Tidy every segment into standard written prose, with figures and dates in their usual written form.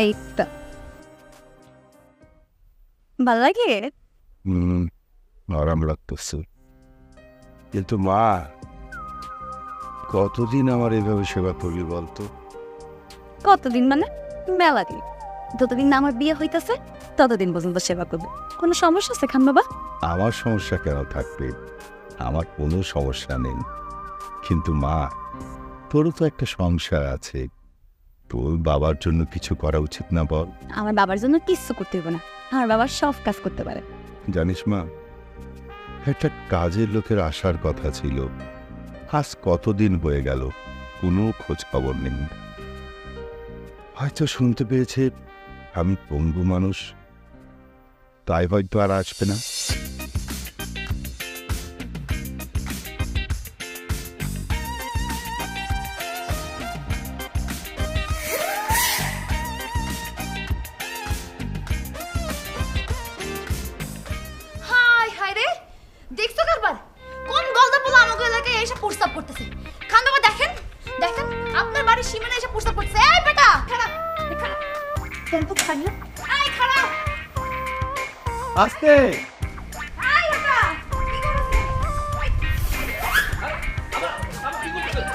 এই তো ভালো লাগে। আরাম লাগতেছে, কিন্তু মা কতদিন আমার এভাবে সেবা করবি বলতো? কতদিন মানে মেলা দিন, যতদিন না আমার বিয়ে হইতেছে ততদিন পর্যন্ত সেবা করবে। কোনো সমস্যা আছে খান বাবা? আমার সমস্যা কেন থাকবে? আমার কোনো সমস্যা নেই, কিন্তু মা তোরও তো একটা সংসার আছে, তোর বাবার জন্য কিছু করা উচিত না বল? আমার বাবার জন্য কিচ্ছু করতে হবে না, আমার বাবার সব কাজ করতে পারে। জানিস মা, একটা কাজের লোকের আসার কথা ছিল, আজ কতদিন হয়ে গেল, কোনো খোঁজ খবর নেই। হয়তো শুনতে পেয়েছে আমি পঙ্গু মানুষ, তাই হয়তো আর আসবে না। হাই হাই রে, দেখছো কারবার কোন গলদা পোলা আমাকে এলাকায় এসে প্রস্তাব করতেছে। খান বাবা দেখেন দেখেন, আপনার বাড়ির সীমানায় এসে প্রস্তাব করতেছে। এই বেটা খারাপ খারাপ তো খানি, আই খারাপ আস্তে আই বেটা কি করছিস?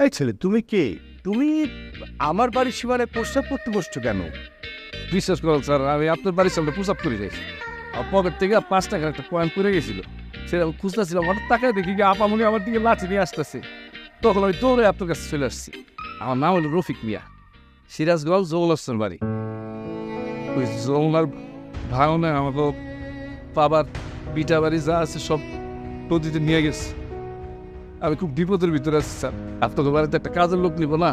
এই ছেলে, তুমি কে? তুমি আমার বাড়ির সীমানায় প্রস্তাব করতে বসছো কেন? বিশ্বাস করুন স্যার, আমি আপনার বাড়ির সামনে পুশ আপ করে যাইছি। আর পকেট থেকে 5 টাকার একটা কয়েন পড়ে গেছিল, সেটা আমি খুঁজতেছিলাম, হঠাৎ তাকায় দেখি কি আপামনি আমার দিকে লাঠি নিয়ে আসতেছে। তখন আমি দৌড়ে আপনার কাছে চলে আসছি। আমার নাম হলো রফিক মিয়া, সিরাজগঞ্জ জৌলাসন বাড়ি। ওই জৌলার ভাঙনে আমাকে বাবার বিটা বাড়ি যা আছে সব নদীতে নিয়ে গেছে। আমি খুব বিপদের ভিতরে আছি স্যার। আপনাকে বাড়িতে একটা কাজের লোক নিব না,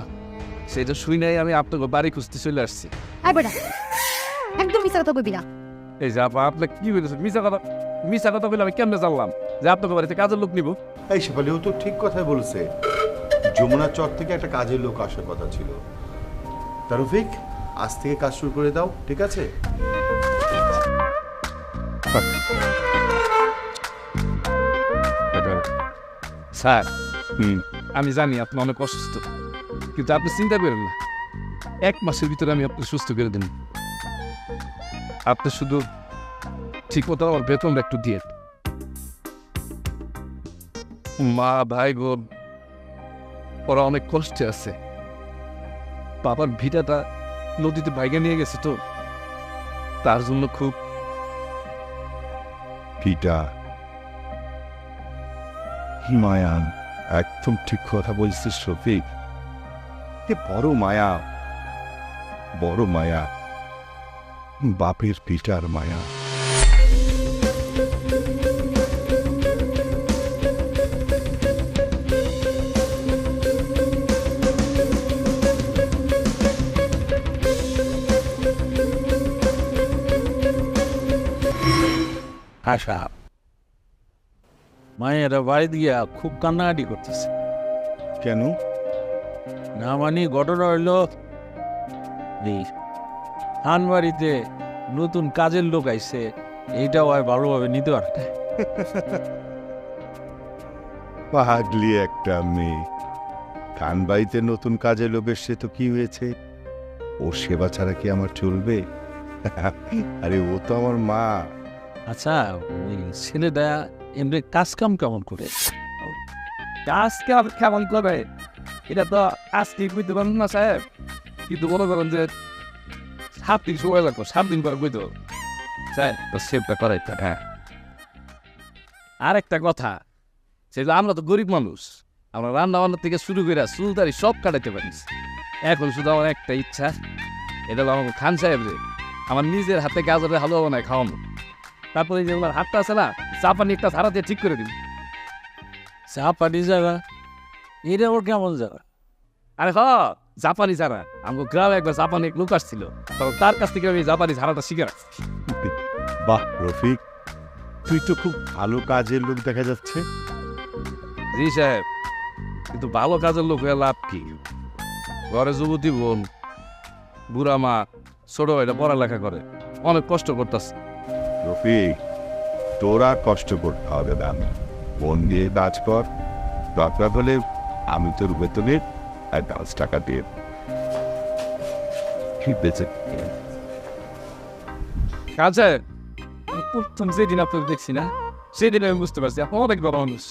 সেটা শুই নাই আমি আপনাকে বাড়ি খুঁজতে চলে আসছি। আই বেটা একদম মিছা কথা কইবি না। এই যে আপা আপনাকে কি বলেছেন? মিশা কথা বলে আমি কেমনে জানলাম যে আপনাকে বাড়িতে কাজের লোক নিব? এই শেফালি, ও তো ঠিক কথাই বলছে। যমুনা চর থেকে একটা কাজের লোক আসার কথা ছিল। তারফিক, আজ থেকে কাজ শুরু করে দাও, ঠিক আছে? স্যার আমি জানি আপনি অনেক অসুস্থ, কিন্তু আপনি চিন্তা করেন না, 1 মাসের ভিতরে আমি আপনি সুস্থ করে দেব। আপনি শুধু ঠিক মতো আমার বেতনটা একটু দিয়ে। মা ভাই বোন ওরা অনেক কষ্টে আছে। বাবার ভিটাটা নদীতে ভাইগে নিয়ে গেছে, তো তার জন্য খুব পিতা মায়া, একদম ঠিক কথা বলছিস রফিক। এ বড় মায়া, বড় মায়া, বাপের পিটার মায়া। আশা মায়েরা বাড়িতে গিয়া খুব কান্নাকাটি করতেছে। কেন? না মানে ঘটনা হইল এই বাড়িতে নতুন কাজের লোক আইছে, এইটাও আর ভালোভাবে নিতে পারে না। পাগলি একটা মেয়ে। খান বাড়িতে নতুন কাজে লোক এসছে তো কি হয়েছে? ওর সেবা ছাড়া কি আমার চলবে? আরে ও তো আমার মা। আচ্ছা, ওই ছেলেটা এমনি কাজ কাম কেমন করে? কাজ কেমন করে এটা তো আজকে বুঝতে পারেন না সাহেব, কিন্তু মনে করেন যে 7 দিন সময় লাগবে, 7 দিন পর বুঝতে স্যার তো সেটা করাইতে। হ্যাঁ, আর একটা কথা, সেটা আমরা তো গরিব মানুষ, আমরা রান্না বান্নার থেকে শুরু করে চুলদারি সব কাটাতে পারি। এখন শুধু আমার একটা ইচ্ছা, এটা হলো আমাকে খান সাহেব রে আমার নিজের হাতে গাজরের হালুয়া বানায় খাওয়ানো। তারপরে যে ওনার হাতটা আছে না, চাপানি একটা ধারা দিয়ে ঠিক করে দিন। চা পানি যাবা, এটা ওর কেমন যাবা? আরে হ, জাপানি ঝাড়া। আমাকে গ্রামে একবার জাপানি এক লোক আসছিল, তখন তার কাছ থেকে আমি জাপানি ঝাড়াটা শিখে রাখছি। বাহ রফিক, তুই তো খুব ভালো কাজের লোক দেখা যাচ্ছে। জি সাহেব, কিন্তু ভালো কাজের লোক হয়ে লাভ কি? ঘরে যুবতী বোন, বুড়া মা, ছোট ভাইটা পড়ালেখা করে, অনেক কষ্ট করতেছে। রফিক, তোরা কষ্ট করতে হবে না, মন দিয়ে কাজ কর। দরকার হলে আমি তোর বেতনে অ্যাডভান্স টাকা দিয়ে দেব। কি বেঁচে কাজে প্রথম যেদিন আপনাকে দেখছি না, সেদিন আমি বুঝতে পারছি আপনি অনেক বড় মানুষ।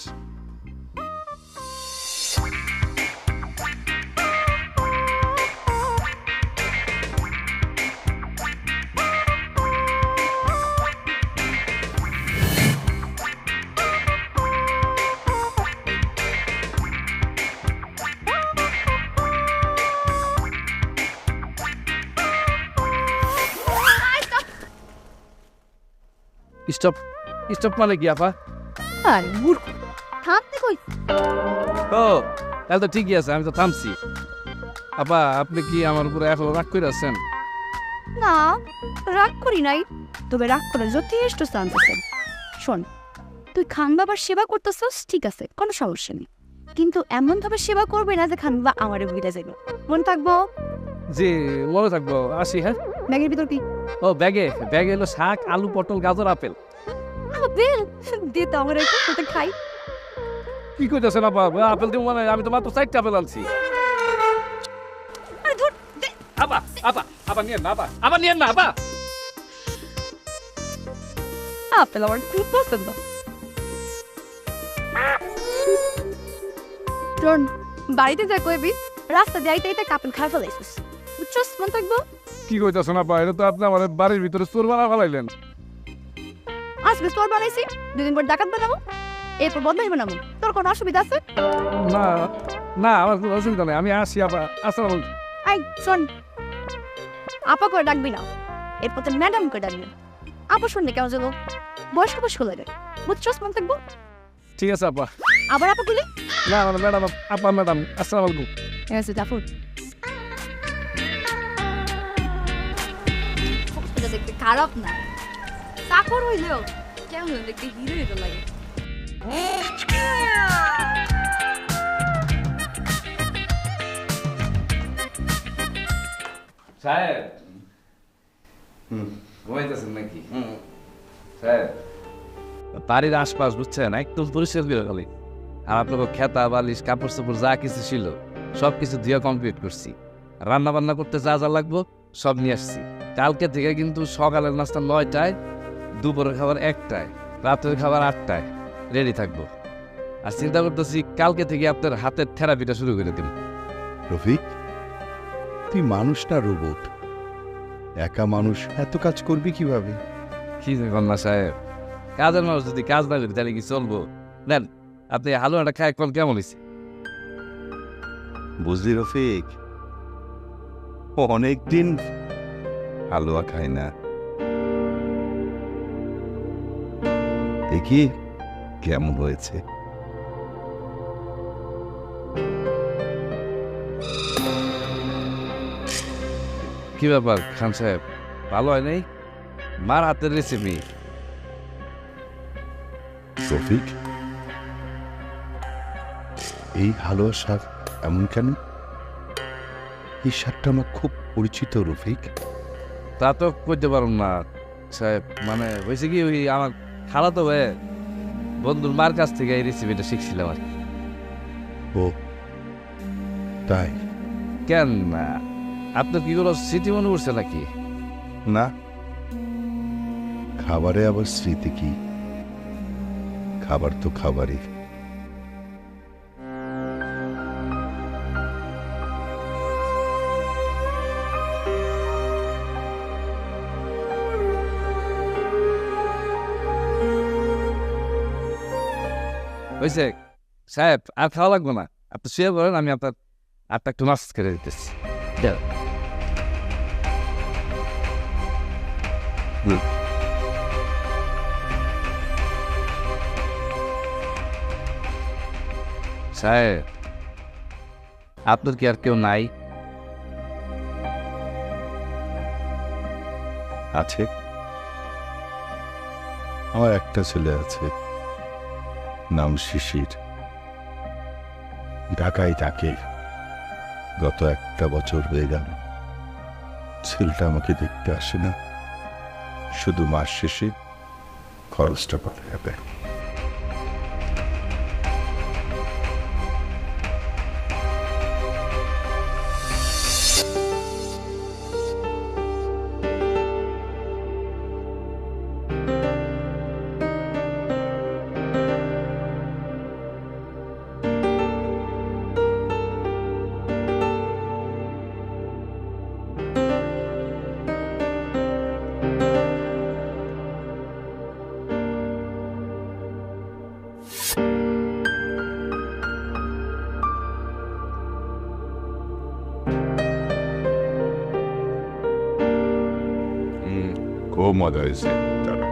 স্টপ স্টপ মানে কি আপা? আরে মূর্খ, থামতে কই? ও তাহলে তো ঠিকই আছে, আমি তো থামছি। আপা আপনি কি আমার উপরে এখনো রাগ করে আছেন? না, রাগ করি নাই, তবে রাগ করে যথেষ্ট চান্স আছে। শোন, তুই খান বাবার সেবা করতেছস, ঠিক আছে, কোনো সমস্যা নেই, কিন্তু এমন ভাবে সেবা করবে না যে খান বাবা আমারে বুঝে যাবে। মনে থাকবো। জি মনে থাকবো, আসি। হ্যাঁ, ব্যাগের ভিতর কি? ও ব্যাগে এলো শাক, আলু, পটল, গাজর, আপেল। বেল দে তো আমার একটু, সাথে খাই। কি কইতেছেন আপা? আপেল দিব মানে? আমি তো মাত্র 4টা আপেল আনছি। আরে ধুর, দে। আপা আপা আপা নিয়েন না, আপা নিয়েন না আপা। আপেল আমার খুব পছন্দ। শোন, বাড়িতে যা কইবি, রাস্তা দিয়ে আইতে কাপেল খাই ফেলাইছিস, বুঝছস? মনে থাকবো। কি কইতেছেন আপা? এটা তো আপনি আমার বাড়ির ভিতরে চোর বানা ফেলাইলেন। আজকে তোর বানাইছি, 2 দিন পর ডাকাত বানাবো, এরপর বদলাই বানাবো। তোর কোনো অসুবিধা আছে? না না, আমার কোনো অসুবিধা নেই, আমি আসি আপা। আসসালামু আলাইকুম। আই শোন, আপা করে ডাকবি না, এরপর তো ম্যাডাম করে ডাকবি। আপা শুনলে কেমন যাবো, বয়স্ক বয়স্ক লাগে, বুঝছস? মনে থাকবো। ঠিক আছে আপা। আবার আপা গুলি না মানে ম্যাডাম, আপা ম্যাডাম, আসসালামু আলাইকুম। আছে জাফর। দেখতে খারাপ না, চাকর হইলেও কেমন দেখতে হিরো হিরো লাগে। সাহেব ঘুমাইতেছেন নাকি? সাহেব বাড়ির আশপাশ বুঝছেন একদম পরিষ্কার করে খালি। আর আপনাকে খেতা বালিশ কাপড় চোপড় যা কিছু ছিল সব কিছু দিয়ে কমপ্লিট করছি। রান্না বান্না করতে যা যা লাগবো সব নিয়ে আসছি। কালকে থেকে কিন্তু সকালের নাস্তা 9টায়, দুপুরের খাবার 1টায়, রাতের খাবার 8টায় রেডি থাকবো। আর চিন্তা করতেছি কালকে থেকে আপনার হাতের থেরাপিটা শুরু করে দিন। রফিক, তুই মানুষ না রোবট? একা মানুষ এত কাজ করবি কিভাবে? কি কন্যা সাহেব, কাজের মানুষ যদি কাজ না করি তাহলে কি চলবো? নেন আপনি হালুয়াটা খায় কোন কেমন হয়েছে? বুঝলি রফিক, অনেকদিন হালুয়া খায় না, দেখি কেমন হয়েছে। কি ব্যাপার খান সাহেব, ভালো হয় নাই? মার হাতের রেসিপি। রফিক, এই হালুয়া স্বাদ এমন কেন? এই স্বাদটা আমার খুব পরিচিত রফিক। তা তো করতে পারুন না সাহেব, মানে হয়েছে কি ওই আমার খালাতো ভাই বন্ধুর মার কাছ থেকে এই রেসিপিটা শিখছিলাম আর কি। ও তাই? কেন না, আপনার কি কোনো স্মৃতি মনে পড়ছে নাকি? না, খাবারে আবার স্মৃতি কি? খাবার তো খাবারই। হয়েছে সাহেব, আর খাওয়া লাগবো না, আপনি শুয়ে পড়েন, আমি আপনার আটটা একটু নাস্তা করে দিতেছি। দেন। সাহেব, আপনার কি আর কেউ নাই? আছে, আমার একটা ছেলে আছে, নাম শিশির, ঢাকায় থাকে। গত 1টা বছর হয়ে গেল ছেলেটা আমাকে দেখতে আসে না, শুধু মাস শেষে খরচটা পাওয়া যাবে। খুব মজা হয়েছে জানো।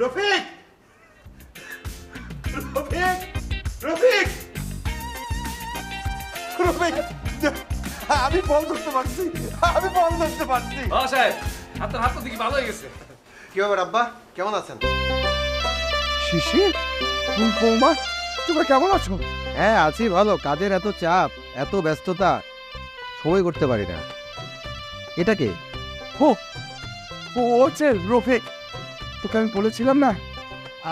রফিক রফিক রফিক রফিক আমি বল করতে পারছি, আমি বল করতে পারছি। সাহেব আপনার হাত দেখি ভালো হয়ে গেছে। কি ব্যাপার আব্বা, কেমন আছেন? শিশির, বৌমা, তোমরা কেমন আছো? হ্যাঁ আছি ভালো। কাজের এত চাপ, এত ব্যস্ততা, সময় করতে পারি না। এটা কে? ও ও হচ্ছে রফিক। তোকে আমি বলেছিলাম না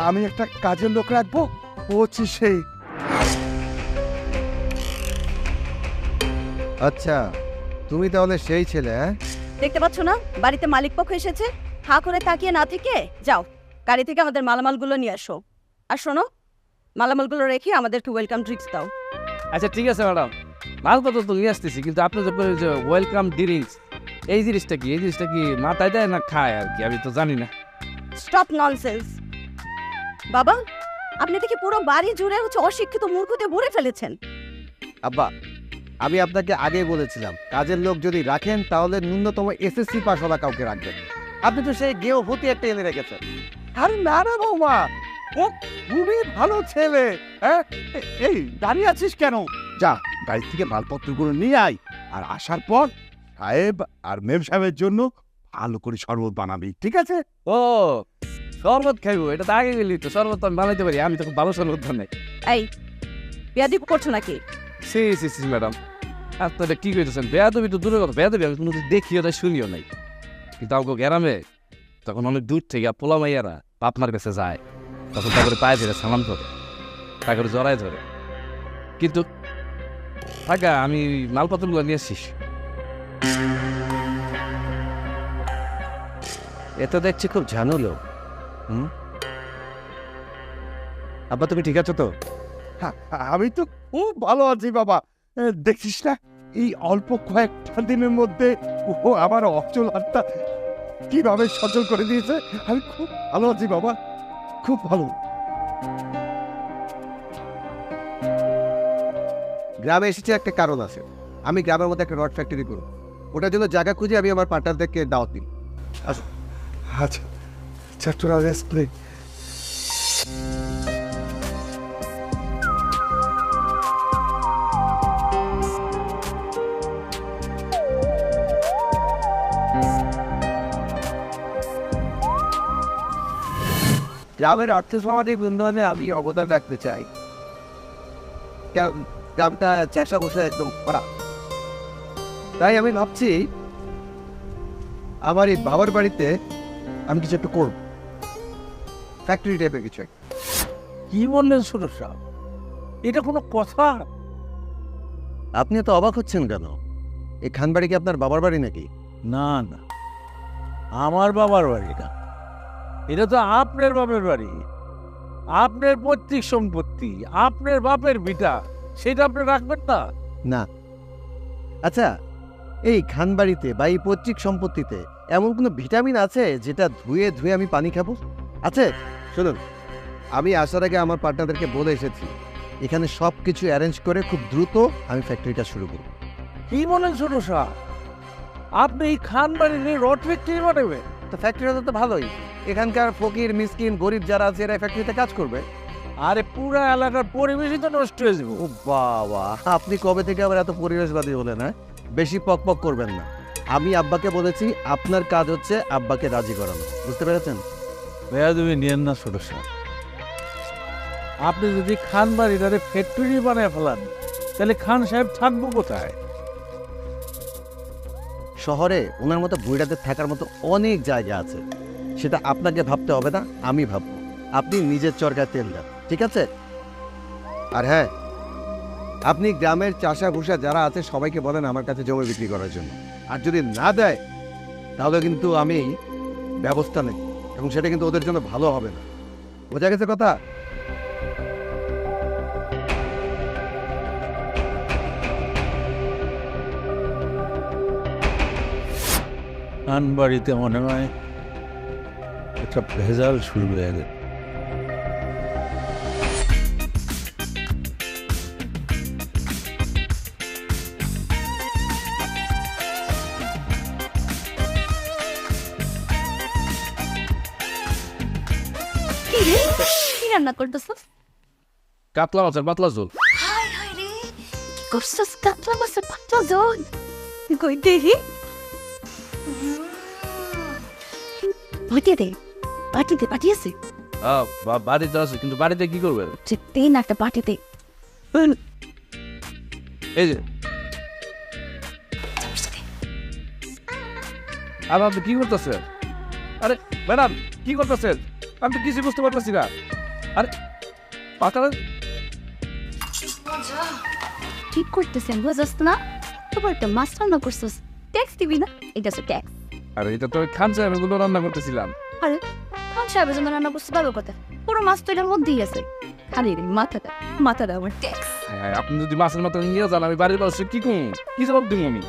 আমি একটা কাজের লোক রাখবো, ও হচ্ছে সেই। আচ্ছা, তুমি তাহলে সেই ছেলে? হ্যাঁ, দেখতে পাচ্ছ না বাড়িতে মালিক পক্ষ এসেছে, হা করে তাকিয়ে না থেকে যাও গাড়ি থেকে আমাদের মালামালগুলো নিয়ে আসো। আর শোনো, মালামালগুলো রেখে আমাদেরকে ওয়েলকাম ড্রিঙ্কস দাও। আচ্ছা ঠিক আছে ম্যাডাম, মালপত্র তো নিয়ে আসতেছি, কিন্তু আপনি যে ওয়েলকাম ড্রিঙ্কস এই জিনিসটা কি? এই জিনিসটা কি মাথায় দেয় না খায় আর কি? আমি তো জানি না। স্টপ ননসেন্স বাবা, আপনি দেখি পুরো বাড়ি জুড়ে হচ্ছে অশিক্ষিত মূর্খতে ভরে ফেলেছেন। আব্বা আমি আপনাকে আগেই বলেছিলাম কাজের লোক যদি রাখেন তাহলে ন্যূনতম এসএসসি পাস হওয়া কাউকে রাখবেন। আপনি তো সেই গেও হতে একটা এনে রেখেছেন। আরে না না বৌমা, ও খুবই ভালো ছেলে। হ্যাঁ, এই দাঁড়িয়ে আছিস কেন? যা গাড়ি থেকে মালপত্রগুলো নিয়ে আয়, আর আসার পর সাহেব আর মেম সাহেবের জন্য ভালো করে শরবত বানাবি, ঠিক আছে? ও শরবত খাইবো, এটা তো আগে গেলি তো। শরবত তো আমি বানাইতে পারি, আমি তো খুব ভালো শরবত বানাই। এই বিয়াদি করছো নাকি? সি সি সি ম্যাডাম, আপনারা কি কইতেছেন? বেয়াদবি তো দূরের কথা, বেয়াদবি আমি কোনো দেখিও নাই শুনিও নাই। কিন্তু আমাকে গ্রামে তখন অনেক দূর থেকে পোলা মাইয়ারা বাপমার কাছে যায়, তখন তারপরে পায়ে ধরে সালাম করে, তারপরে জড়ায় ধরে। কিন্তু থাকা আমি মালপত্রগুলো নিয়ে আসিস। এত দেখছি খুব ঝানুলো। আব্বা তুমি ঠিক আছো তো? হ্যাঁ, আমি তো খুব ভালো আছি বাবা। দেখছিস না এই অল্প কয়েকটা দিনের মধ্যে ও আমার অচল হাতটা কিভাবে সচল করে দিয়েছে। আমি খুব ভালো আছি বাবা, খুব ভালো। গ্রামে এসেছে একটা কারণ আছে। আমি গ্রামের মধ্যে একটা রড ফ্যাক্টরি করব, ওটার জন্য জায়গা খুঁজে আমি আমার পার্টনারদেরকে দাওয়াত দিই। আচ্ছা আচ্ছা, তোরা রেস্ট নে। গ্রামের অর্থ সামাজিক উন্নয়নে আমি অবদান রাখতে চাই। গ্রামটা চেষ্টা বসে একদম করা, তাই আমি ভাবছি আমার এই বাবার বাড়িতে আমি কিছু একটা করব, ফ্যাক্টরি টাইপের কিছু একটা। কি বললেন ছোট সাহেব, এটা কোনো কথা? আপনি এত অবাক হচ্ছেন কেন? এই খানবাড়ি কি আপনার বাবার বাড়ি নাকি? না না, আমার বাবার বাড়ি না, এটা তো আপনার বাপের বাড়ি, আপনার পৈতৃক সম্পত্তি, আপনার বাপের ভিটা, সেটা আপনি রাখবেন না? না। আচ্ছা, এই খানবাড়িতে বা এই পৈতৃক সম্পত্তিতে এমন কোনো ভিটামিন আছে যেটা ধুয়ে ধুয়ে আমি পানি খাবো? আছে? শুনুন, আমি আসার আগে আমার পার্টনারদেরকে বলে এসেছি এখানে সব কিছু অ্যারেঞ্জ করে খুব দ্রুত আমি ফ্যাক্টরিটা শুরু করব। কি বলেন ছোট সাহেব, আপনি এই খান বাড়ির রড ফ্যাক্টরি বানাবেন? তো ফ্যাক্টরিটা তো ভালোই, এখানকার ফকির মিসকিন গরিব যারা আছে এরা ফ্যাক্টরিতে কাজ করবে। আরে পুরা এলাকার পরিবেশই তো নষ্ট হয়ে যাবে। ও বাবা, আপনি কবে থেকে আবার এত পরিবেশবাদী হলেন? হ্যাঁ, বেশি পক করবেন না। আমি আব্বাকে বলেছি আপনার কাজ হচ্ছে আব্বাকে রাজি করানো, বুঝতে পেরেছেন? ভাইয়া তুমি নিয়েন না ছোট সাহেব, আপনি যদি খান বাড়িটারে ফ্যাক্টরি বানায় ফেলান তাহলে খান সাহেব থাকবো কোথায়? শহরে ওনার মতো বুড়িটাদের থাকার মতো অনেক জায়গা আছে, সেটা আপনাকে ভাবতে হবে না, আমি ভাববো। আপনি নিজের চরকায় তেল দেন, ঠিক আছে? আর হ্যাঁ, আপনি গ্রামের চাষা ভুষা যারা আছে সবাইকে বলেন আমার কাছে জমি বিক্রি করার জন্য। আর যদি না দেয় তাহলে কিন্তু আমি ব্যবস্থা নেই, এবং সেটা কিন্তু ওদের জন্য ভালো হবে না। বোঝা গেছে কথা? খান বাড়িতে মনে হয় একটা ভেজাল শুরু হয়ে গেছে। কি রে, কি রান্না করতেছস? কাতলা মাছের পাতলা ঝোল। হাই হাই রে, কি করছস? কাতলা মাছের পাতলা ঝোল? কই দেখি। বাটিতে বাটিতে পাঠিয়েছে বাড়িতে আছে, কিন্তু বাড়িতে কি করবেন? যে তেন একটা বাটিতে। এই যে আর আপনি কি করতেছেন? আরে ম্যাডাম, কি করতেছেন? আমি তো কিছু বুঝতে পারতেছি না। আরে পাতাটা ঠিক করতেছেন, বুঝছস না? তোমার একটা মাছ রান্না করছস, ট্যাক্স দিবি না? এটা হচ্ছে ট্যাক্স। আরে এটা তো খান সাহেব এগুলো রান্না করতেছিলাম। আরে খান সাহেবের জন্য রান্না করতে পারবে কথা? পুরো মাছ তো এটার মধ্যেই আছে, খালি রে মাথাটা আমার ট্যাক্স। হ্যাঁ, আপনি যদি মাছের মাথা নিয়ে যান, আমি বাড়ির পাশে কি করুন? কি জবাব দিব আমি?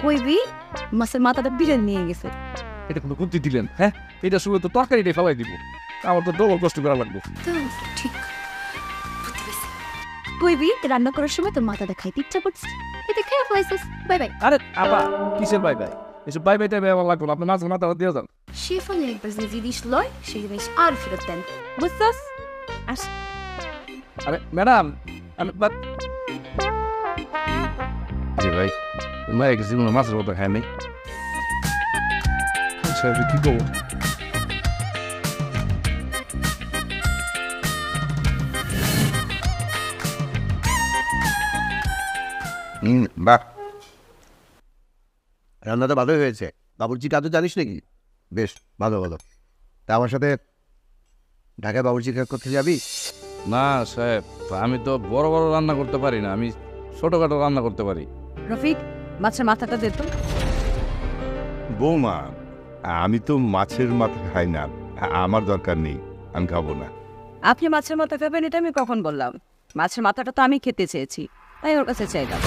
কইবি মাছের মাথাটা বিরিয়ানি নিয়ে গেছে। এটা কোনো বুদ্ধি দিলেন? হ্যাঁ, এটা শুরু তো তরকারিটাই ফেলাই দিব, আমার তো ডবল কষ্ট করা লাগবে। ঠিক কইবি রান্না করার সময় তো মাথাটা খাইতে ইচ্ছা করছে, এতে খেয়ে ফেলাইছিস। Bye bye. আরে আপা, কিসের বাই বাই? এসব বাই বাই টাইবে আমার লাগবে না, আপনি মাছের মাথা দিয়ে যান। শেফানে একবার যে জিনিস লয় সেই জিনিস আর ফেরত দেন, বুঝছস? আস। আরে ম্যাডাম, আমি জি ভাই, মায়ের কাছে জীবনে মাছের মতো খায় নাই। কি করবো? বাহ, রান্নাটা ভালোই হয়েছে। বাবুর্চি কাজও জানিস নাকি? বেশ ভালো ভালো। তা আমার সাথে ঢাকায় বাবুর্চি কাজ করতে যাবি? না সাহেব, আমি তো বড় বড় রান্না করতে পারি না, আমি ছোটখাটো রান্না করতে পারি। রফিক, মাছের মাথাটা দে তো। বৌমা, আমি তো মাছের মাথা খাই না, আমার দরকার নেই, আমি খাবো না। আপনি মাছের মাথা খাবেন এটা আমি কখন বললাম? মাছের মাথাটা তো আমি খেতে চেয়েছি, তাই ওর কাছে চাইলাম।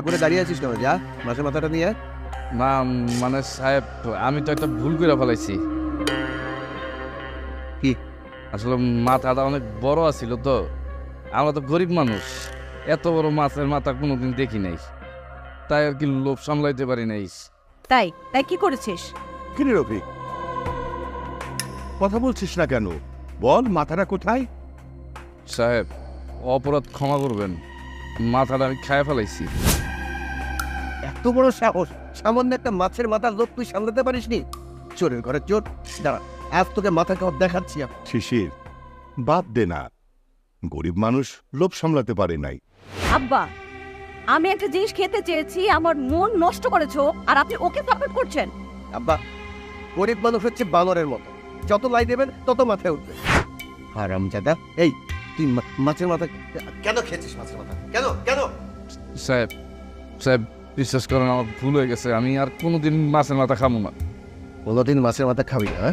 করে দাঁড়িয়ে আছিস কেন? যা মাছের মাথাটা নিয়ে। না মানে সাহেব, আমি তো একটা ভুল করে ফেলাইছি। কি? আসলে মাথাটা অনেক বড় আছিল তো, আমরা তো গরিব মানুষ, এত বড় মাছের মাথা কোনোদিন দেখি নাই, তাই আর কি লোভ সামলাইতে পারি নাই। তাই তাই কি করেছিস? কিরে রফিক, কথা বলছিস না কেন? বল, মাথাটা কোথায়? সাহেব, অপরাধ ক্ষমা করবেন, মাথাটা আমি খায় ফেলাইছি। এত বড় সাহস, সামান্য একটা মাছের মাথার লোক তুই সামলাতে পারিসনি? চোরের ঘরে চোর। দাঁড়া, আজ তোকে মাথা খাওয়া দেখাচ্ছি আমি। শিশির, বাদ দে না, গরিব মানুষ লোভ সামলাতে পারে নাই। আব্বা, আমি একটা জিনিস খেতে চেয়েছি, আমার মন নষ্ট করেছো, আর আপনি ওকে সাপোর্ট করছেন। আব্বা, গরিব মানুষ হচ্ছে বানরের মতো, যত লাই দেবেন তত মাথায় উঠবে। হারামজাদা, এই তুই মাছের মাথা কেন খেয়েছিস? মাছের মাথা কেন কেন? সাহেব সাহেব বিশ্বাস করেন, আমার ভুল হয়ে গেছে। আমি আর কোনোদিন মাছের মাথা খাবো না। কোনোদিন মাছের মাথা খাবি না?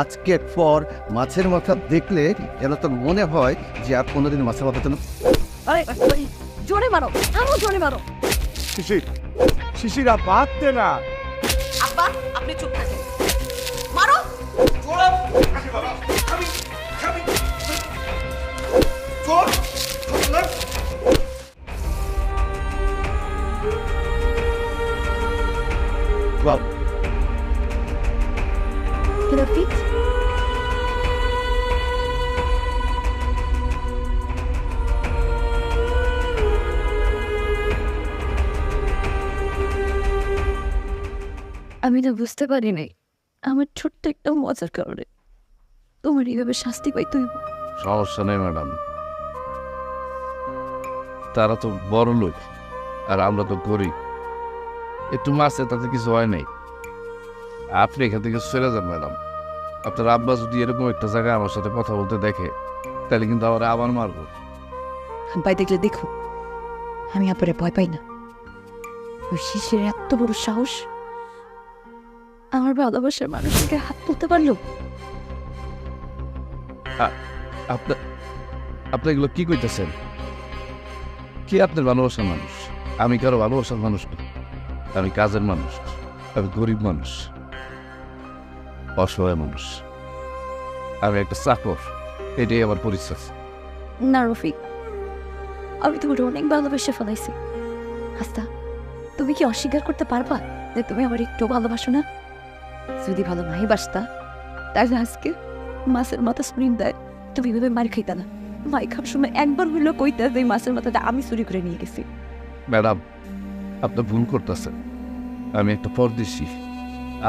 আজকের পর মাছের মাথা দেখলে যেন তোর মনে হয় যে আর কোনোদিন মাছের মাথা যেন। জোরে মারো, আরো জোরে মারো। শিশির, শিশিরা বাদ দে না। আব্বা, আপনি চুপ থাকেন। মারো। রফিক, আমি তো বুঝতে পারি নাই আমার ছোট্ট একটা মজার কারণে তোমার এইভাবে শাস্তি পাই। তুই সমস্যা নেই ম্যাডাম, তারা তো বড় লোক আর আমরা তো গরিব, একটু মাছে তাতে কিছু হয় নাই। আপনি এখান থেকে সরে যান ম্যাডাম। আপনার আব্বা যদি এরকম একটা জায়গায় আমার সাথে কথা বলতে দেখে, তাহলে কিন্তু আমার আবার মারবো। ভাই দেখলে দেখো, আমি আপনারে ভয় পাই না। ওই শিশির এত বড় সাহস, আমার ভালোবাসার মানুষকে হাত তুলতে পারলো। আপনি এগুলো কি কইতেছেন? কি আপনার ভালোবাসার মানুষ? আমি কারো ভালোবাসার মানুষ না। আমি কাজের মানুষ, আমি গরিব মানুষ, অসহায় মানুষ, আমি একটা চাকর। এটাই আমার পরিচয়। না রফিক, আমি তোমার অনেক ভালোবেসে ফেলাইছি। আস্তা, তুমি কি অস্বীকার করতে পারবা যে তুমি আমার একটু ভালোবাসো না? যদি ভালো নাই বাসতা, তাহলে আজকে মাছের মাথা স্প্রিন দেয় তুমি এভাবে মার খাইতা না। মাই খাওয়ার সময় একবার হইলো কইতা যে এই মাছের মাথাটা আমি চুরি করে নিয়ে গেছি। ম্যাডাম, আপনি ভুল করতেছেন। আমি একটা পরদেশি,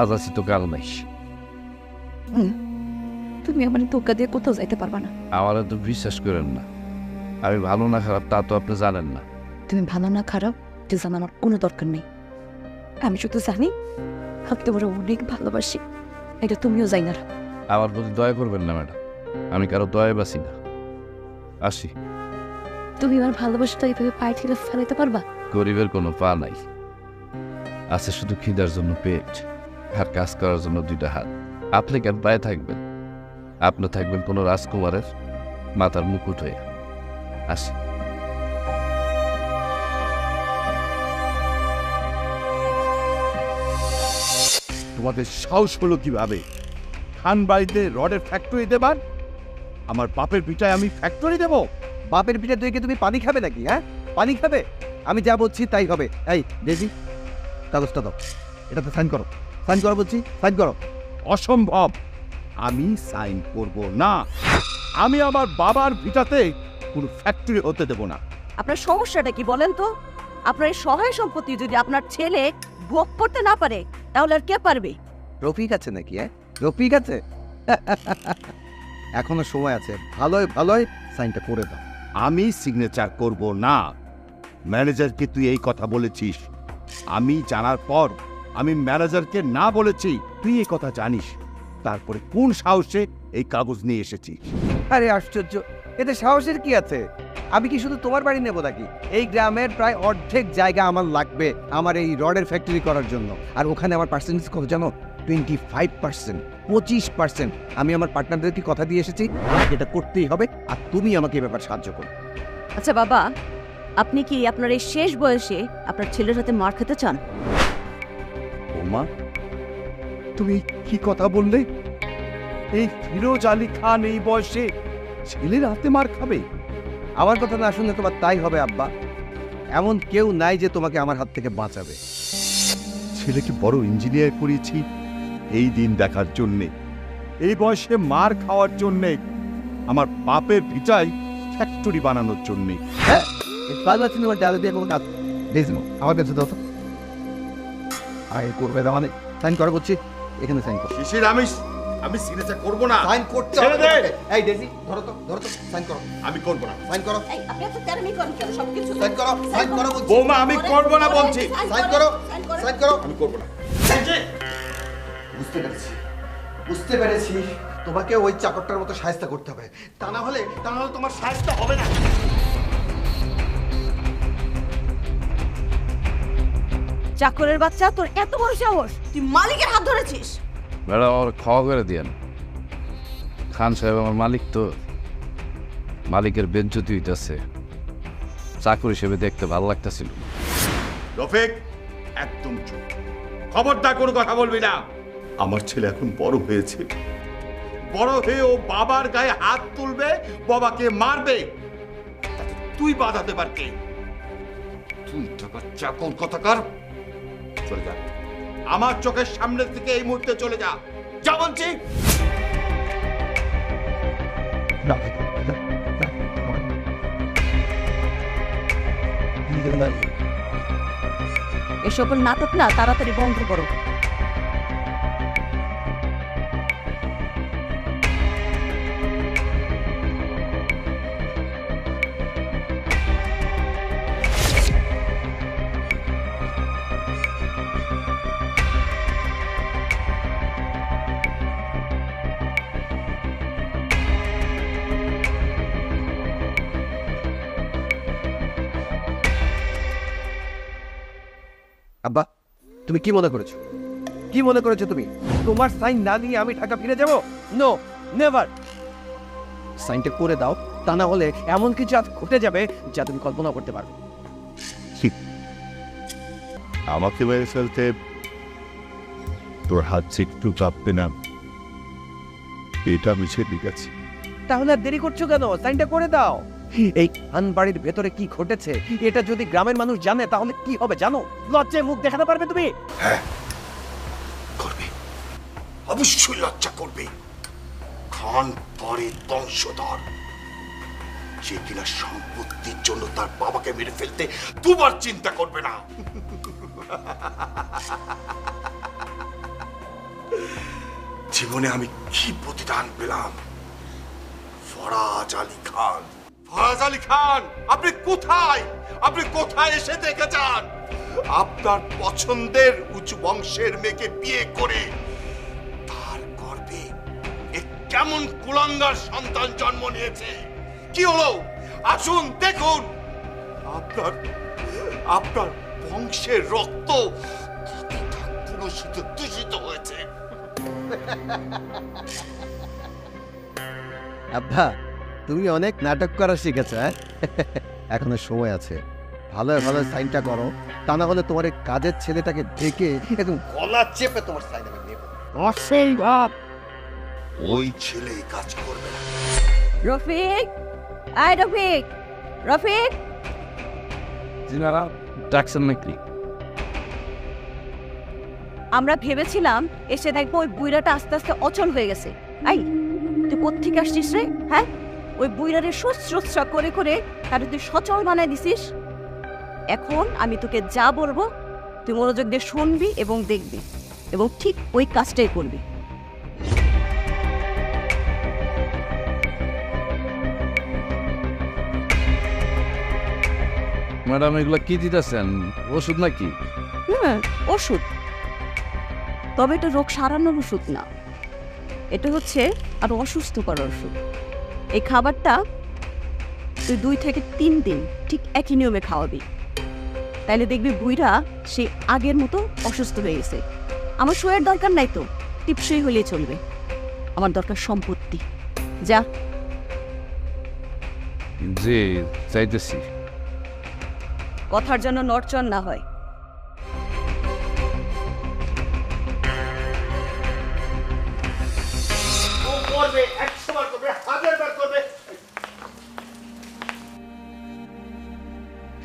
আজ আছি তো কাল নাই। তুমি আমার ধোকা দিয়ে কোথাও যাইতে পারবা না। আমার তো বিশ্বাস করেন না। আমি ভালো না খারাপ তা তো আপনি জানেন না। তুমি ভালো না খারাপ এটা জানা আমার কোনো দরকার নেই। আমি শুধু জানি আমি তোমার অনেক ভালোবাসি, এটা তুমিও যাই না। আমার প্রতি দয়া করবেন না ম্যাডাম, আমি কারো দয়া বাসি না। আসি। তুমি আমার ভালোবাসাটা এইভাবে পায়ে ঠেলে ফেলাইতে পারবা? গরিবের কোনো পা নাই, আছে শুধু খিদার জন্য পেট আর কাজ করার জন্য দুইটা হাত। আপনি কেন পায়ে থাকবেন? আপনি থাকবেন কোনো রাজকুমারের মাথার মুকুট হয়ে। আসি। তোমাদের সাহস হলো কিভাবে খান বাড়িতে রডের ফ্যাক্টরি দেবার? আমার বাপের ভিটায় আমি ফ্যাক্টরি দেব? বাপের পিঠে তুই কি তুমি পানি খাবে নাকি? হ্যাঁ, পানি খাবে? আমি যা বলছি তাই হবে। এই ডেজি, কাগজটা দাও, এটাতে সাইন করো। সাইন করো বলছি, সাইন করো। অসম্ভব, আমি সাইন করব না। আমি আমার বাবার ভিটাতে কোনো ফ্যাক্টরি হতে দেব না। আপনার সমস্যাটা কি বলেন তো? আপনার এই সহায় সম্পত্তি যদি আপনার ছেলে ভোগ করতে না পারে, তাহলে আর কে পারবে? রফিক আছে নাকি? হ্যাঁ, রফিক আছে। এখনো সময় আছে, ভালোই ভালোই সাইনটা করে দাও। আমি সিগনেচার করব না। ম্যানেজারকে তুই এই কথা বলেছিস, আমি জানার পর আমি ম্যানেজারকে না বলেছি। তুই এই কথা জানিস, তারপরে কোন সাহসে এই কাগজ নিয়ে এসেছিস? আরে আশ্চর্য, এতে সাহসের কি আছে? আমি কি শুধু তোমার বাড়ি নেব নাকি? এই গ্রামের প্রায় অর্ধেক জায়গা আমার লাগবে আমার এই রডের ফ্যাক্টরি করার জন্য। আর ওখানে আমার পার্সেন্টেজ কত জানো? 25%, 25%। আমি আমার পার্টনারদেরকে কথা দিয়ে এসেছি, এটা করতেই হবে। আর তুমি আমাকে এ ব্যাপারে সাহায্য করো। আচ্ছা বাবা, আপনি কি আপনার এই শেষ বয়সে আপনার ছেলের হাতে মার খেতে চান? ওমা, তুমি কি কথা বললে? এই ফিরোজ আলী খান এই বয়সে ছেলের হাতে মার খাবে? আমার কথা না শুনলে তোমার তাই হবে আব্বা। এমন কেউ নাই যে তোমাকে আমার হাত থেকে বাঁচাবে। ছেলেকে বড় ইঞ্জিনিয়ার করেছি এই দিন দেখার জন্যে, এই বয়সে মার খাওয়ার জন্যে, আমার বাপের ভিটায় ফ্যাক্টরি বানানোর জন্যে। হ্যাঁ, বাংলা সিনেমার ডায়লগ দিয়ে কোনো কাজ দেখবো আমার কাছে দাও তো আগে করবে দাও মানে সাইন করা করছি এখানে সাইন কর শিশির আমি সিগনেচার করব না। সাইন করতে ছেড়ে দে। এই ডেজি ধরো তো সাইন করো আমি করব না। সাইন করো এই আপনি এত তেরামি করেন কেন সবকিছু সাইন করো বলছি বৌমা আমি করব না বলছি। সাইন করো আমি করব না। বুঝতে পেরেছি তোমাকে ওই চাকরটার মতো সাহায্য করতে হবে তা না হলে তোমার সাহায্য হবে না চাকরের বাচ্চা তোর এত বড় সাহস তুই মালিকের হাত ধরেছিস ম্যাডাম আমার খাওয়া করে দিয়েন। খান সাহেব আমার মালিক, তো মালিকের বেজ্জতি হইতেছে, চাকর হিসেবে দেখতে ভালো লাগতেছিল। রফিক একদম চুপ, খবরদার কোনো কথা বলবি না। আমার ছেলে এখন বড় হয়েছে, বড় হয়ে ও বাবার গায়ে হাত তুলবে, বাবাকে মারবে, তাতে তুই বাধা দেবার কে? তুই টাকা চাকর কথাকার, চলে যা আমার চোখের সামনে থেকে এই মুহূর্তে চলে যা, যা বলছি। এই সকল নাটক না তাড়াতাড়ি বন্ধ করো। আব্বা তুমি কি মনে করেছো তুমি তোমার সাইন না নিয়ে আমি ঢাকা ফিরে যাব? No never. সাইনটা করে দাও, তা না হলে এমন কিছু আজ ঘটে যাবে যা তুমি কল্পনা করতে পারবে। আমাকে মেরে ফেলতে তোর হাত একটু কাঁপবে না, এটা আমি ছেড়ে গেছি। তাহলে আর দেরি করছো কেন? সাইনটা করে দাও। এই খান বাড়ির ভেতরে কি ঘটেছে এটা যদি গ্রামের মানুষ জানে তাহলে কি হবে জানো? লজ্জায় মুখ দেখাতে পারবে তুমি? করবে, অবশ্যই লজ্জা করবে। খান পরে বংশধর, যে কিনা সম্পত্তির জন্য তার বাবাকে মেরে ফেলতে দুবার চিন্তা করবে না। জীবনে আমি কি প্রতিদান পেলাম? ফরাজ আলী খান, ফরাজ আলী খান, আপনি কোথায় এসে দেখে যান? আপনার পছন্দের উঁচু বংশের মেয়েকে বিয়ে করে তার গর্ভে এ কেমন কুলাঙ্গার সন্তান জন্ম নিয়েছে। কি হলো? আসুন দেখুন, আপনার বংশের রক্ত দূষিত হয়েছে। আব্বা তুমি অনেক নাটক করা শিখেছ, এখনো সময় আছে। ভালো ভালো সাইনটা করো, তা না হলে তোমার এই কাজের ছেলেটাকে ডেকে একদম গলা চেপে তোমার সাইন আমি নেব। ওই ছেলে কাজ করবে না। রফিক, আয় রফিক, রফিক। জিনারা ডাকছেন নাকি? আমরা ভেবেছিলাম এসে দেখবো ওই বুইরাটা আস্তে আস্তে অচল হয়ে গেছে। আই তুই কোত্থেকে আসছিস রে? হ্যাঁ, ওই বুইরারে শুশ্রূষা করে করে তার তুই সচল বানায় দিছিস। এখন আমি তোকে যা বলবো তুই মনোযোগ দিয়ে শুনবি এবং দেখবি এবং ঠিক ওই কাজটাই করবি। ম্যাডাম এগুলা কি দিতেছেন? ওষুধ নাকি? ওষুধ, তবে এটা রোগ সারানোর ওষুধ না, এটা হচ্ছে আরো অসুস্থ করার ওষুধ। এই খাবারটা তুই 2 থেকে 3 দিন ঠিক একই নিয়মে খাওয়াবি, তাইলে দেখবি বুইরা সে আগের মতো অসুস্থ হয়ে গেছে। আমার শোয়ের দরকার নাই তো, টিপসই হলেই চলবে। আমার দরকার সম্পত্তি। যা। জি চাইতেছি। কথার জন্য নড়চড় না হয়।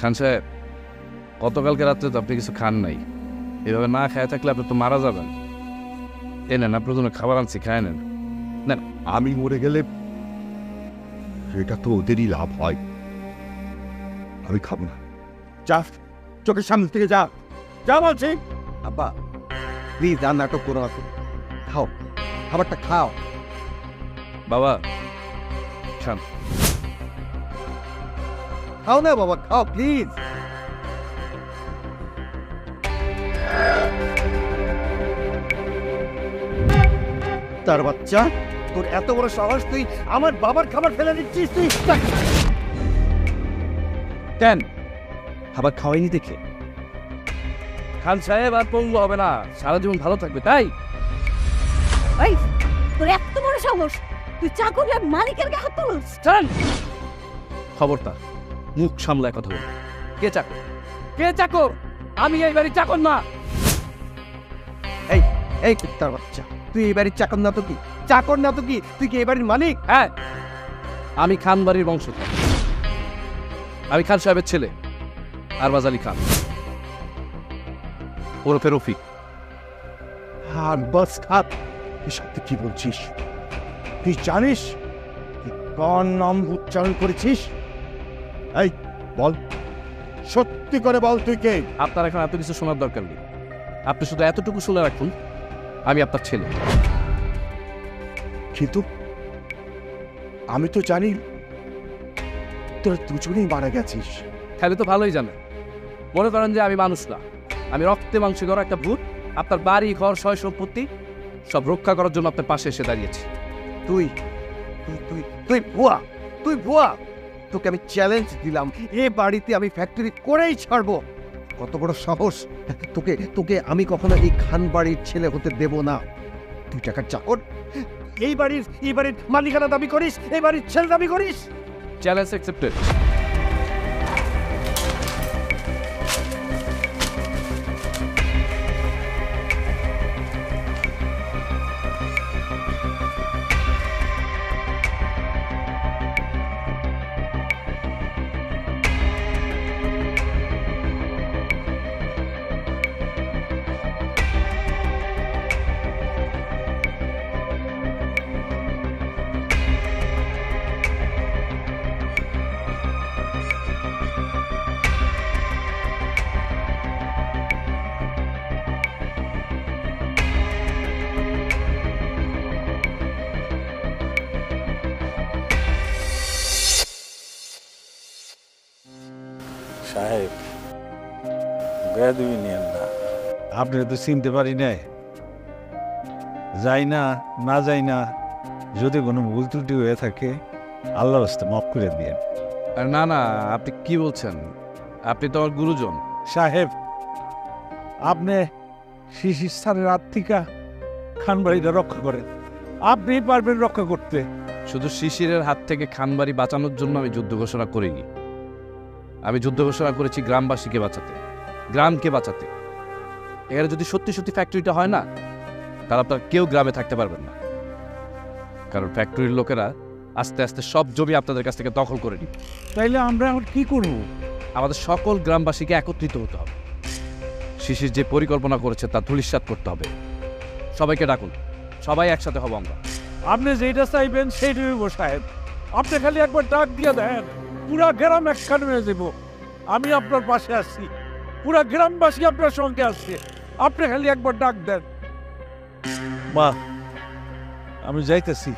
খান সাহেব, গতকালকে রাত্রে তো আপনি কিছু খান নাই, এভাবে না খায় থাকলে আপনি তো মারা যাবেন। এ নেন, আপনার জন্য খাবার আনছি, খায় নেন। নেন। আমি মরে গেলে সেটা তো ওদেরই লাভ হয়, আমি খাবো না। যা, চোখের সামনে থেকে যা, যা বলছি। আব্বা প্লিজ আর নাটক করো না তো। খাও, খাবারটা খাও। বাবা শান্ত। খাও না বাবা, খাও প্লিজ। তার বাচ্চা, তোর এত বড় সাহস, তুই আমার বাবার খাবার ফেলে দিচ্ছিস তুই? কেন খাবার খাওয়াইনি দেখে খান সাহেব আর পঙ্গু হবে না, সারা জীবন ভালো থাকবে তাই? ওই তোর এত বড় সাহস, তুই চাকরি আর মালিকের গায়ে হাত তুলস? চল খবরদার, মুখ সামলায় কথা বল। কে চাকর? কে চাকর? আমি এই বাড়ির চাকর না। এই এই কুত্তার বাচ্চা, তুই এই বাড়ির চাকর না তো কি? চাকর না তো কি? তুই কি এই বাড়ির মালিক? হ্যাঁ, আমি খান বাড়ির বংশধর। আমি খান সাহেবের ছেলে আরবাজ আলী খান, ওরফে রফিক। আর বাস খাত, এসব তুই কি বলছিস? তুই জানিস তুই কার নাম উচ্চারণ করেছিস? এই বল, সত্যি করে বল তুই কে? আপনার এখন এত কিছু শোনার দরকার নেই, আপনি শুধু এতটুকু শুনে রাখুন, আমি আপনার ছেলে। কিন্তু আমি তো জানি তোরা দুজনেই মারা গেছিস। তাহলে তো ভালোই জানেন। মনে করেন যে আমি মানুষ না, আমি রক্তে মাংসে গড়া একটা ভূত, আপনার বাড়ি ঘর সয় সম্পত্তি সব রক্ষা করার জন্য আপনার পাশে এসে দাঁড়িয়েছি। তুই তুই তুই তুই ভুয়া, তুই ভুয়া। তোকে আমি চ্যালেঞ্জ দিলাম, এ বাড়িতে আমি ফ্যাক্টরি করেই ছাড়বো। কত বড় সাহস! তোকে তোকে আমি কখনো এই খান বাড়ির ছেলে হতে দেব না। তুই টাকার চাকর, এই বাড়ির মালিকানা দাবি করিস, এই বাড়ির ছেলে দাবি করিস? Challenge accepted. সাহেব বেয়াদবি নিয়েন না, আপনি তো চিনতে পারি নাই। যাই না না যাই না, যদি কোনো ভুল ত্রুটি হয়ে থাকে আল্লাহর রাস্তায় মাফ করে দিয়েন। আর না না, আপনি কি বলছেন? আপনি তো আমার গুরুজন। সাহেব, আপনি শিশির স্থানের হাত থেকে খানবাড়িটা রক্ষা করেন, আপনি পারবেন রক্ষা করতে। শুধু শিশিরের হাত থেকে খানবাড়ি বাঁচানোর জন্য আমি যুদ্ধ ঘোষণা করিনি, আমি যুদ্ধ ঘোষণা করেছি গ্রামবাসীকে বাঁচাতে, গ্রামকে বাঁচাতে। এখানে যদি সত্যি সত্যি ফ্যাক্টরিটা হয় না, তাহলে আপনারা কেউ গ্রামে থাকতে পারবেন না, কারণ ফ্যাক্টরির লোকেরা আস্তে আস্তে সব জমি আপনাদের কাছ থেকে দখল করে নিবে। তাইলে আমরা এখন কি করব? আমাদের সকল গ্রামবাসীকে একত্রিত হতে হবে, শিশির যে পরিকল্পনা করেছে তা ধূলিসাৎ করতে হবে। সবাইকে ডাকুন, সবাই একসাথে হব আমরা। আপনি যেটা চাইবেন সেইটাই হইব সাহেব। আপনি খালি একবার ডাক দিয়ে দেন, পুরা গ্রাম একখান হয়ে যাব। আমি আপনার পাশে আছি, পুরা গ্রামবাসী আপনার সঙ্গে আছে। আপনি খালি একবার ডাক দেন। মা, আমি যাইতেছি।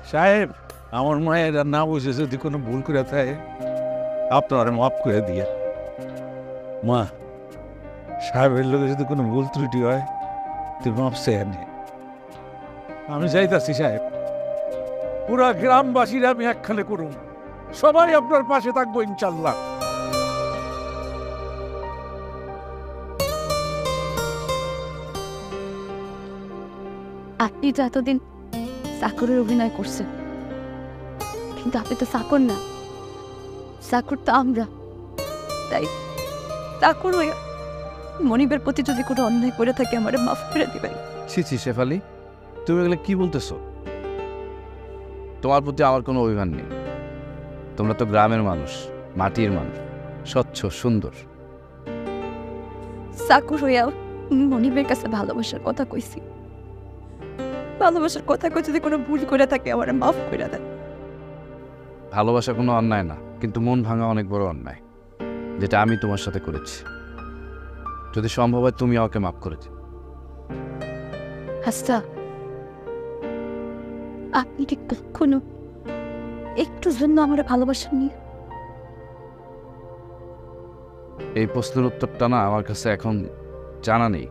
সাহেব, আমার মায়ের না বুঝে যদি কোনো ভুল করে থাকে আপনারা মাফ করে দিয়ে। মা, সাহেবের লোকে যদি কোনো ভুল ত্রুটি হয় তুই মাফ চেয়ে নে। আমি যাইতাছি সাহেব, পুরা গ্রামবাসীর আমি একখানে করুন, সবাই আপনার পাশে থাকবো ইনশাল্লাহ। আপনি তো এতদিন চাকরের অভিনয় করছেন, কিন্তু আপনি তো চাকর না, চাকর তো আমরা। তাই চাকর হয়ে মনিবের প্রতি যদি কোনো অন্যায় করে থাকে আমার মাফ করে দিবেন। ছি ছি শেফালি, তুমি এগুলো কি বলতেছো? তোমার প্রতি আমার কোনো অভিমান নেই। তোমরা তো গ্রামের মানুষ, মাটির মানুষ, স্বচ্ছ সুন্দর। চাকর হইয়া মনিবের কাছে ভালোবাসার কথা কইছি, ভালোবাসার কথা কই যদি কোনো ভুল করে থাকে আমার মাফ করে দেন। ভালোবাসা কোনো অন্যায় না, কিন্তু মন ভাঙা অনেক বড় অন্যায়, যেটা আমি তোমার সাথে করেছি। যদি সম্ভব হয় তুমি আমাকে মাফ করে দিও। হাসতা, আপনি কি কখনো একটু জন্য আমার ভালোবাসেননি? এই প্রশ্নের উত্তরটা না আমার কাছে এখন জানা নেই।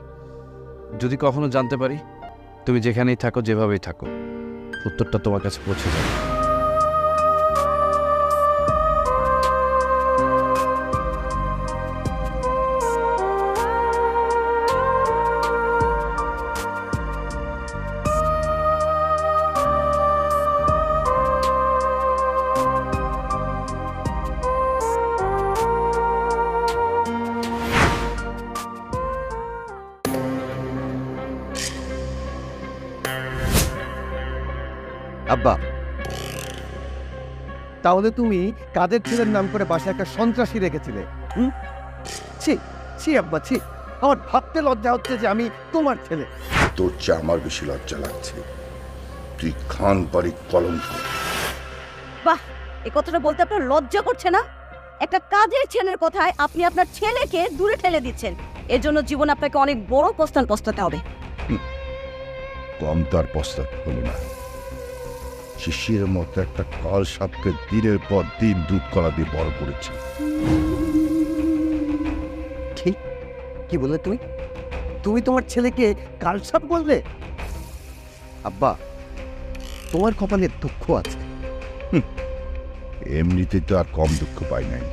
যদি কখনো জানতে পারি, তুমি যেখানেই থাকো, যেভাবেই থাকো, উত্তরটা তোমার কাছে পৌঁছে যাবে। আব্বা, তাহলে তুমি কাদের ছেলের নাম করে বাসায় একটা সন্ত্রাসী রেখেছিলে? ছি ছি আব্বা, ছি। আমার ভাবতে লজ্জা হচ্ছে যে আমি তোমার ছেলে। তোর চেয়ে আমার বেশি লজ্জা লাগছে। তুই খান বাড়ির কলঙ্ক। বাহ, এই কথাটা বলতে আপনার লজ্জা করছে না? একটা কাজের ছেলের কথায় আপনি আপনার ছেলেকে দূরে ঠেলে দিচ্ছেন। এর জন্য জীবন আপনাকে অনেক বড় পস্তাতে হবে। কম তার পশ্চাৎ হলো না। শিশির মতো একটা কাল সাপকে দিনের পর দিন দুধ কলা দিয়ে বড় করেছে। ঠিক কি বললে তুমি? তুমি তোমার ছেলেকে কালসাপ বললে? আব্বা, তোমার কপালে দুঃখ আছে। এমনিতে তো আর কম দুঃখ পাই নাই।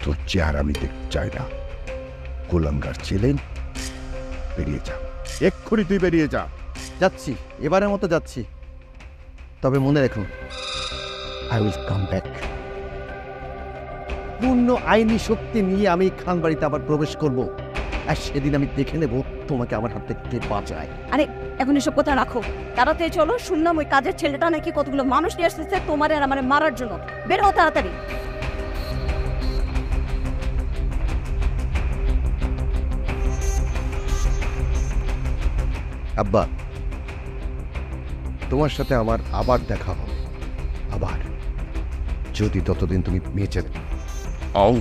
তোর চেহারা আমি দেখতে চাই না। কোলাঙ্গার ছিলেন, বেরিয়ে যা, এক্ষুনি তুই বেরিয়ে যা। যাচ্ছি, এবারের মতো যাচ্ছি। তবে মনে রেখো, আই উইল কাম ব্যাক। পূর্ণ আইনি শক্তি নিয়ে আমি খান বাড়িতে আবার প্রবেশ করব, আর সেদিন আমি দেখে নেব তোমাকে আমার হাত থেকে কে বাঁচায়। আরে এখন এসব কথা রাখো, তাড়াতাড়ি চলো। শুনলাম ওই কাজের ছেলেটা নাকি কতগুলো মানুষ নিয়ে আসতেছে তোমার আর আমার মারার জন্য। বের হও তাড়াতাড়ি। আব্বা, তোমার সাথে আমার আবার দেখা হবে, আবার, যদি ততদিন তুমি বেঁচে থাকো। আও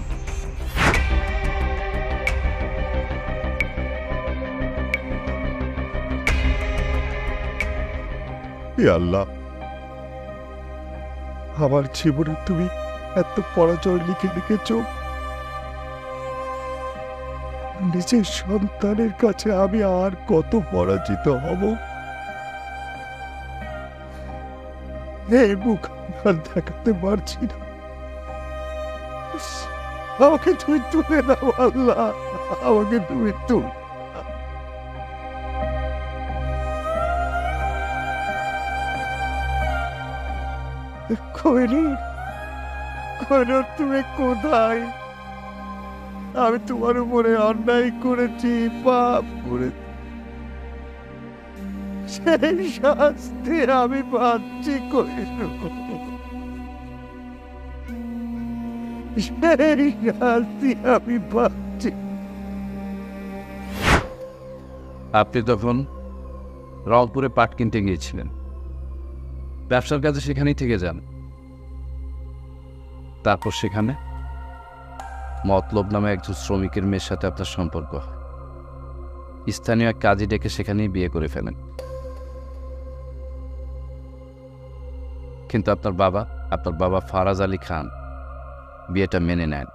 হে আল্লাহ, আমার জীবনে তুমি এত পরাজয় লিখে লিখেছ। নিজের সন্তানের কাছে আমি আর কত পরাজিত হব? এই মুখ আর দেখাতে পারছি না। আমাকে তুমি তুলে দাও আল্লাহ, আমাকে তুমি তুলে। কোহিনূর, কোহিনূর, তুমি কোথায়? আমি তোমার উপরে অন্যায় করেছি, পাপ করেছি, সেই শাস্তি আমি পাচ্ছি কোহিনূর, সেই শাস্তি আমি পাচ্ছি। আপনি তখন রংপুরে পাট কিনতে গিয়েছিলেন। ব্যবসার কাজে সেখানেই থেকে যান। তারপর সেখানে মতলব নামে একজন শ্রমিকের মেয়ের সাথে আপনার সম্পর্ক হয়। স্থানীয় এক কাজী ডেকে সেখানেই বিয়ে করে ফেলেন। কিন্তু আপনার বাবা ফারাজ আলী খান বিয়েটা মেনে নেন।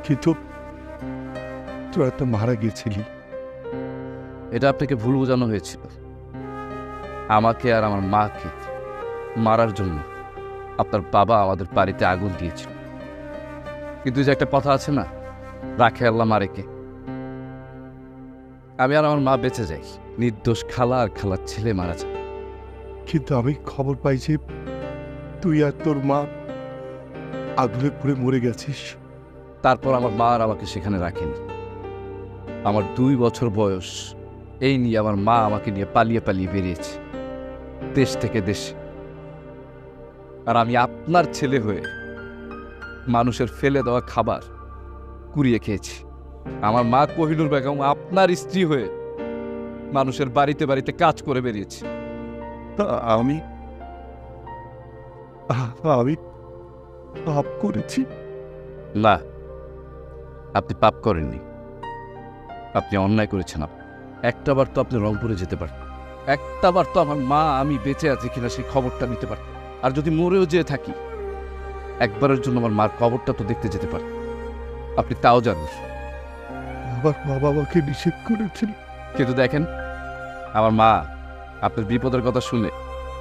কিন্তু তোরা তো মারা গেছিলি। এটা আপনাকে ভুল বোঝানো হয়েছিল। আমাকে আর আমার মাকে মারার জন্য আপনার বাবা আমাদের বাড়িতে আগুন দিয়েছিল। কিন্তু যে একটা কথা আছে না, রাখে আল্লাহ মারে কে। আমি আর আমার মা বেঁচে যাই, নির্দোষ খালা আর খালার ছেলে মারা যায়। কিন্তু আমি খবর পাই যে তুই আর তোর মা আগুনে পুড়ে মরে গেছিস। তারপর আমার মা আর আমাকে সেখানে রাখেনি। আমার 2 বছর বয়স, এই নিয়ে আমার মা আমাকে নিয়ে পালিয়ে পালিয়ে বেরিয়েছে দেশ থেকে দেশে। আর আমি আপনার ছেলে হয়ে মানুষের ফেলে দেওয়া খাবার কুড়িয়ে খেয়েছি। আমার মা কোহিনূর বেগম আপনার স্ত্রী হয়ে মানুষের বাড়িতে বাড়িতে কাজ করে বেরিয়েছে। আমি আমি পাপ করেছি। না, আপনি পাপ করেননি, আপনি অন্যায় করেছেন। একটাবার তো আপনি রংপুরে যেতে পারতেন, একটাবার তো আমার মা আমি বেঁচে আছি কিনা সেই খবরটা নিতে পারতেন। আর যদি মরেও যেয়ে থাকি, একবারের জন্য আমার মার খবরটা তো দেখতে যেতে পারতেন। আপনি তাও জানেন। আমার মা বাবাকে নিষেধ করেছিল। কিন্তু দেখেন, আমার মা আপনার বিপদের কথা শুনে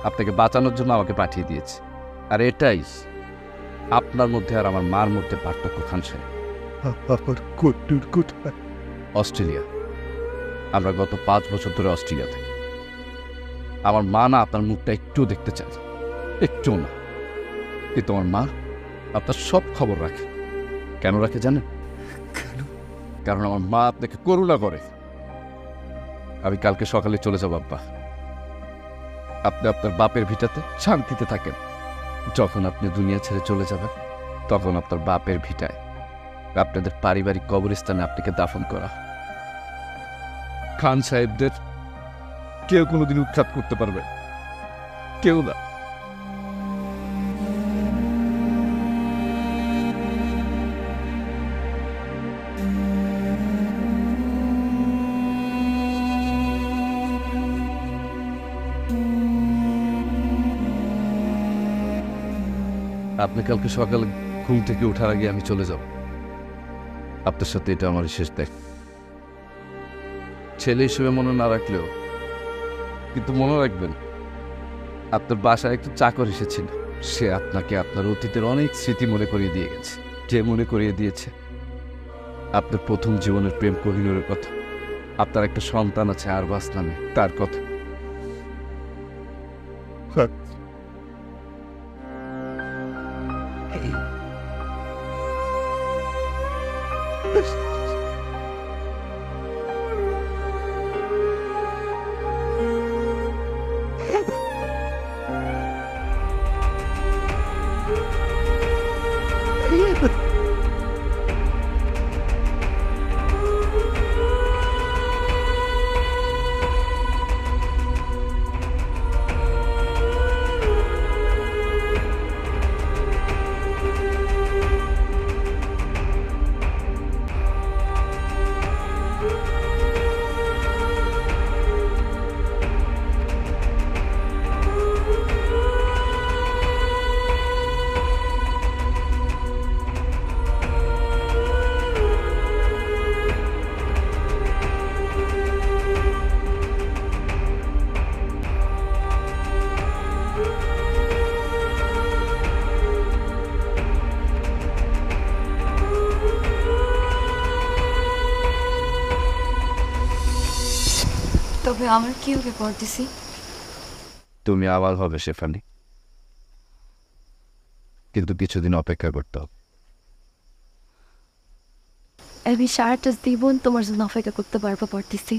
আপনাকে বাঁচানোর জন্য আমাকে পাঠিয়ে দিয়েছে। আর এটাই আপনার মধ্যে আর আমার মার মধ্যে পার্থক্য। খান সাহেব, আমার কন্টুর কোথায়? অস্ট্রেলিয়া। আমরা গত 5 বছর ধরে অস্ট্রেলিয়া থাকি। আমার মা না আপনার মুখটা একটুও দেখতে চায়, একটুও না। কিন্তু আমার মা আপনার সব খবর রাখে। কেন রাখে জানেন? কারণ আমার মা আপনাকে করুণা করে। আমি কালকে সকালে চলে যাব আব্বা। আপনি আপনার বাপের ভিটাতে শান্তিতে থাকেন। যখন আপনি দুনিয়া ছেড়ে চলে যাবেন, তখন আপনার বাপের ভিটায় আপনাদের পারিবারিক কবরস্থানে আপনাকে দাফন করা। খান সাহেবদের কেউ কোনোদিন উৎখাত করতে পারবে? কেউ না। আপনি কালকে সকালে ঘুম থেকে ওঠার আগে আমি চলে যাব। আপনার সাথে এটা আমার শেষ দেখ। ছেলে হিসেবে মনে না রাখলেও কিন্তু মনে রাখবেন, আপনার বাসায় একটু চাকর এসেছিল। সে আপনাকে আপনার অতীতের অনেক স্মৃতি মনে করিয়ে দিয়ে গেছে। যে মনে করিয়ে দিয়েছে আপনার প্রথম জীবনের প্রেম কোহিনূরের কথা, আপনার একটা সন্তান আছে আরবাস নামে, তার কথা। তবে আমার কি ওকে করতেছি? তুমি আবার হবে শেফানি, কিন্তু কিছুদিন অপেক্ষা করতে হবে। আমি সারাটা জীবন তোমার জন্য অপেক্ষা করতে পারবো পড়তেছি।